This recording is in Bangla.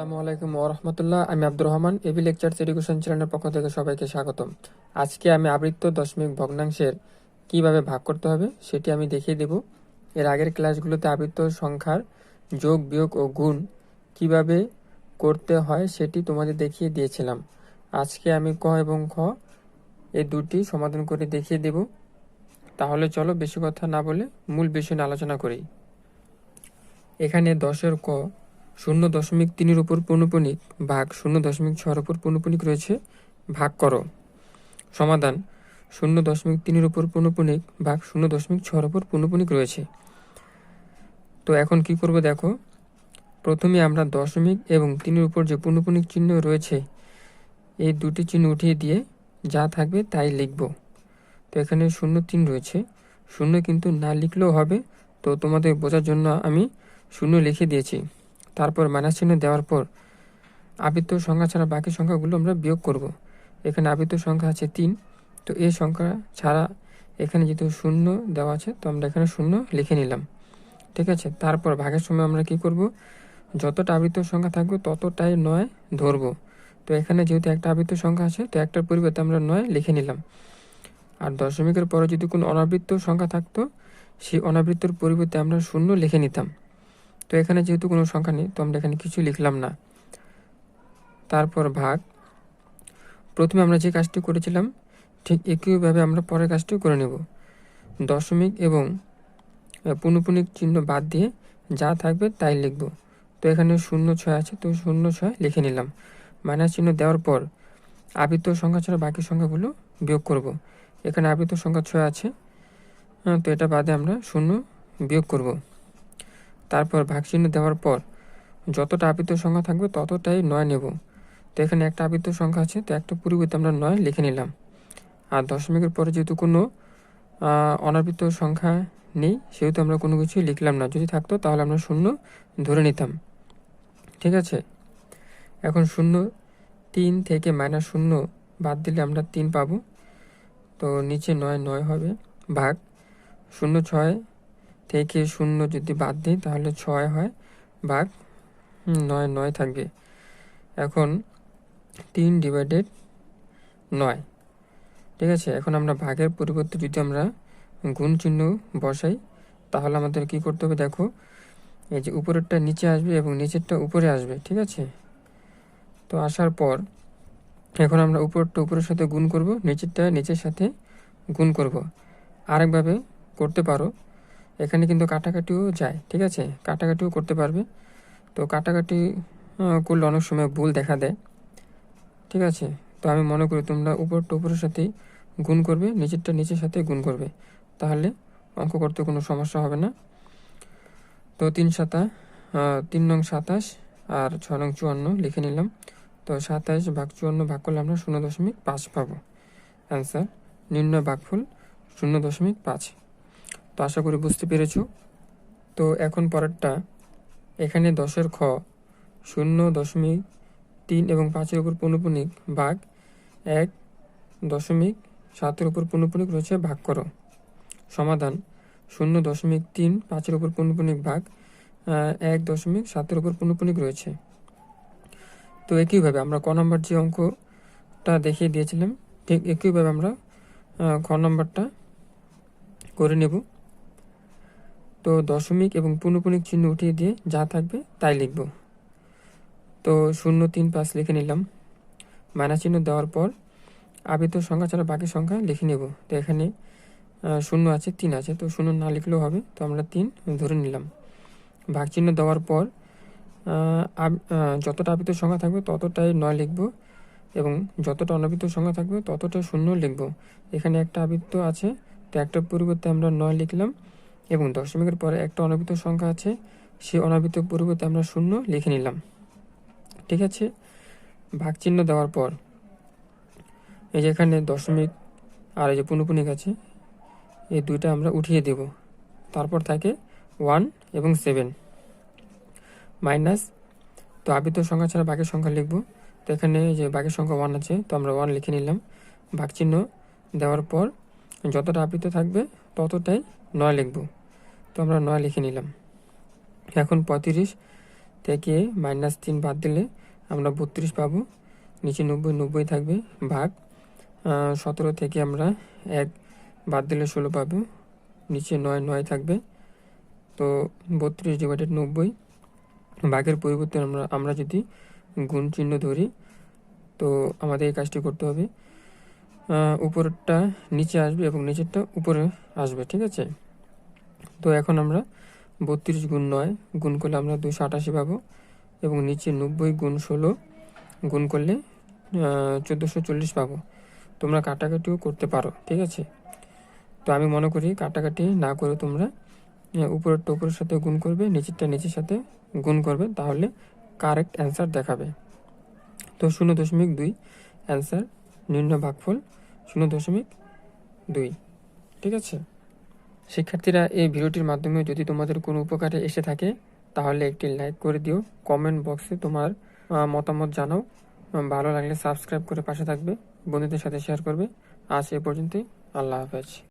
আসসালামু আলাইকুম ওয়া রাহমাতুল্লাহ। আমি Abdur Rahman, AB lectures education চ্যানেলের পক্ষ থেকে সবাইকে স্বাগতম। আজকে আমি আবৃত্ত দশমিক ভগ্নাংশের কিভাবে ভাগ করতে হবে সেটি আমি দেখিয়ে দেব। এর আগের ক্লাসগুলোতে আবৃত্ত সংখ্যার যোগ, বিয়োগ ও গুণ কিভাবে করতে হয় সেটি তোমাদের দেখিয়ে দিয়েছিলাম। আজকে আমি ক এবং খ এই দুটি সমাধান করে দেখিয়ে দেব। তাহলে চলো বেশি কথা না বলে মূল বিষয় নিয়ে আলোচনা করি। এখানে 10-এর ক 0.3-এর উপর পৌনঃপুনিক ভাগ 0.6-এর উপর পৌনঃপুনিক রয়েছে, ভাগ করো। সমাধান: 0.3-এর উপর পৌনঃপুনিক ভাগ 0.6-এর উপর পৌনঃপুনিক রয়েছে। তো এখন কি করব দেখো, প্রথমে আমরা দশমিক এবং 3-এর উপর যে পৌনঃপুনিক চিহ্ন রয়েছে এই দুটি চিহ্ন উঠিয়ে দিয়ে যা থাকবে তাই লিখব। তো এখানে 0.3 রয়েছে, 0 কিন্তু না লিখলেও হবে, তো তোমাদের বোঝার জন্য আমি 0 লিখে দিয়েছি। তারপর মাইনাস চিহ্ন দেওয়ার পর আবৃত্ত সংখ্যা ছাড়া বাকি সংখ্যাগুলো আমরা বিয়োগ করব। এখানে আবৃত্ত সংখ্যা আছে 3, তো এই সংখ্যা ছাড়া এখানে যেহেতু 0 দেওয়া আছে তো আমরা এখানে 0 লিখে নিলাম। ঠিক আছে, তারপর ভাগের সময় আমরা কি করব, যতটা আবৃত্ত সংখ্যা থাকবে ততটাই 9 ধরব। তো এখানে যেহেতু একটা আবৃত্ত সংখ্যা আছে তো একটার পরিবর্তে আমরা 9 লিখে নিলাম। আর দশমিকের পরে যদি কোনো অনাবৃত্ত সংখ্যা থাকতো সেই অনাবৃত্তর পরিবর্তে আমরা 0 লিখে নিতাম। তো এখানে যেহেতু কোনো সংখ্যা নেই তো আমরা এখানে কিছু লিখলাম না। তারপর ভাগ, প্রথমে আমরা যে কাজটি করেছিলাম ঠিক একইভাবে আমরা পরের কাজটিও করে নেব। দশমিক এবং পৌনঃপুনিক চিহ্ন বাদ দিয়ে যা থাকবে তাই লিখব। তো এখানে 0.6 আছে, তো 0.6 লিখে নিলাম। মাইনাস চিহ্ন দেওয়ার পর আবৃত্ত সংখ্যা ছাড়া বাকি সংখ্যাগুলো বিয়োগ করব। এখানে আবৃত্ত সংখ্যা 6 আছে, তো এটা বাদে আমরা 0 বিয়োগ করব। তারপর ভাগ চিহ্ন দেওয়ার পর যতটা আবৃত্ত সংখ্যা থাকবে ততটাই 9 নেব। তো এখানে একটা আবৃত্ত সংখ্যা আছে, তো একটা পরিবর্তে আমরা 9 লিখে নিলাম। আর দশমিকের পরে যেহেতু কোনো অনাবৃত্ত সংখ্যা নেই সেহেতু আমরা কোনো কিছু লিখলাম না, যদি থাকতো তাহলে আমরা 0 ধরে নিতাম। ঠিক আছে, এখন 0.3 থেকে -0 বাদ দিলে আমরা 3 পাবো, তো নিচে 9 হবে, ভাগ 0.6 থেকে 0 যদি বাদ দিই তাহলে 6 হয়, ভাগ 9 থাকবে। এখন 3/9। ঠিক আছে, এখন আমরা ভাগের পরিবর্তে যদি আমরা গুণ চিহ্ন বসাই তাহলে আমাদের কি করতে হবে দেখো, এই যে উপরেরটা নিচে আসবে এবং নিচেরটা উপরে আসবে। ঠিক আছে, তো আসার পর এখন আমরা উপরেরটা উপরের সাথে গুণ করব, নিচেরটা নিচের সাথে গুণ করব। আরেকভাবে করতে পারো, এখানে কিন্তু কাটাকাটিও যায়। ঠিক আছে, কাটাকাটিও করতে পারবে, তো কাটাকাটি করলে অনেক সময় ভুল দেখা দেয়। ঠিক আছে, তো আমি মনে করি তোমরা উপরটা উপরের সাথেই গুণ করবে, নিচেরটা নিচের সাথে গুণ করবে, তাহলে অঙ্ক করতে কোনো সমস্যা হবে না। তো 3 নং 27 আর 6 নং 54 লিখে নিলাম। তো 27 ভাগ 54 ভাগ করলে আমরা 0.5 পাবো। অ্যান্সার নির্ণয় ভাগফল 0.5। তো আশা করি বুঝতে পেরেছ। তো এখন পরেরটা, এখানে 10-এর খ 0.3 এবং 5-এর উপর পৌনঃপুনিক ভাগ 1.7-এর উপর পৌনঃপুনিক রয়েছে, ভাগ করো। সমাধান: 0.3 5-এর উপর পৌনঃপুনিক ভাগ 1.7-এর উপর পৌনঃপুনিক রয়েছে। তো একইভাবে আমরা ক নম্বর যে অঙ্কটা দেখিয়ে দিয়েছিলাম ঠিক একইভাবে আমরা খ নম্বরটা করে নেব। তো দশমিক এবং পৌনঃপুনিক চিহ্ন উঠিয়ে দিয়ে যা থাকবে তাই লিখব। তো 0.3 5 লিখে নিলাম। মাইনাস চিহ্ন দেওয়ার পর আবৃত্ত সংখ্যা ছাড়া বাকি সংখ্যা লিখে নেব। তো এখানে 0 আছে, 3 আছে, তো 0 না লিখলেও হবে, তো আমরা 3 ধরে নিলাম। ভাগ চিহ্ন দেওয়ার পর যতটা আবৃত্ত সংখ্যা থাকবে ততটাই 9 লিখব এবং যতটা অনাবৃত্ত সংখ্যা থাকবে ততটা 0 লিখব। এখানে একটা আবৃত্ত আছে, তো একটার পরিবর্তে আমরা 9 লিখলাম এবং দশমিকের পরে একটা অনাবৃত্ত সংখ্যা আছে, সেই অনাবৃত্ত পরিবর্তে আমরা 0 লিখে নিলাম। ঠিক আছে, ভাগ চিহ্ন দেওয়ার পর এই যে এখানে দশমিক আর এই যে পৌনঃপুনিক আছে এই দুইটা আমরা উঠিয়ে দেব। তারপর থাকে 1 এবং 7 মাইনাস, তো আবৃত্ত সংখ্যা ছাড়া বাকি সংখ্যা লিখব। তো এখানে যে বাকি সংখ্যা 1 আছে, তো আমরা 1 লিখে নিলাম। ভাগ চিহ্ন দেওয়ার পর যতটা আবৃত্ত থাকবে ততটাই 9 লিখব, তো আমরা 9 লিখে নিলাম। এখন 35 থেকে -3 বাদ দিলে আমরা 32 পাবো। নিচে 90 90 থাকবে, ভাগ 17 থেকে আমরা 1 বাদ দিলে 16 পাবো। নিচে 9 9 থাকবে। তো 32/90, ভাগের পরিবর্তে আমরা যদি গুণ চিহ্ন ধরি, তো আমাদের এই কাজটি করতে হবে। উপরেরটা নিচে আসবে এবং নিচেরটা উপরে আসবে, ঠিক আছে। তো এখন আমরা 32 গুণ 9 গুণ করলে আমরা 288 পাবো, এবং নিচে 90 গুণ 16 গুণ করলে 1440 পাবো। তোমরা কাটাকাটিও করতে পারো, ঠিক আছে। তো আমি মনে করি কাটাকাটি না করে তোমরা উপরেরটা উপরের সাথে গুণ করবে, নিচেরটা নিচের সাথে গুণ করবে, তাহলে কারেক্ট অ্যান্সার দেখাবে। তো 0.2 অ্যান্সার, নির্ণয় ভাগফল 0.2, ঠিক আছে। শিক্ষার্থীরা, এই ভিডিওটির মাধ্যমে যদি তোমাদের কোনো উপকারে এসে থাকে তাহলে একটি লাইক করে দিও, কমেন্ট বক্সে তোমার মতামত জানাও। ভালো লাগলে সাবস্ক্রাইব করে পাশে থাকবে, বন্ধুদের সাথে শেয়ার করবে। আজ এ পর্যন্তই, আল্লাহ হাফেজ।